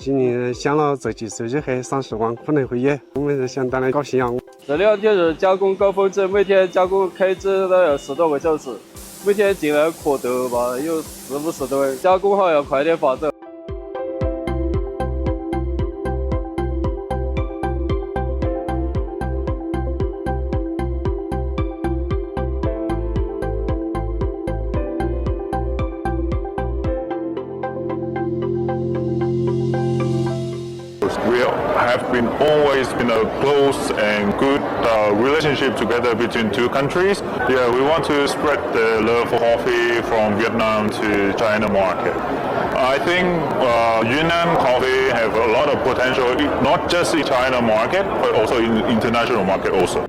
今年想了这几手机还30万，可能会有。我们是想当然搞信仰。这2天是加工高峰期，每天加工开支都要10多个小时，每天进来货都吧有40-50吨，加工好要快点发走。We have been always been a close and good relationship together between two countries. Yeah, we want to spread the love for coffee from Vietnam to China market. I think Yunnan coffee have a lot of potential, not just in China market, but also in international market also.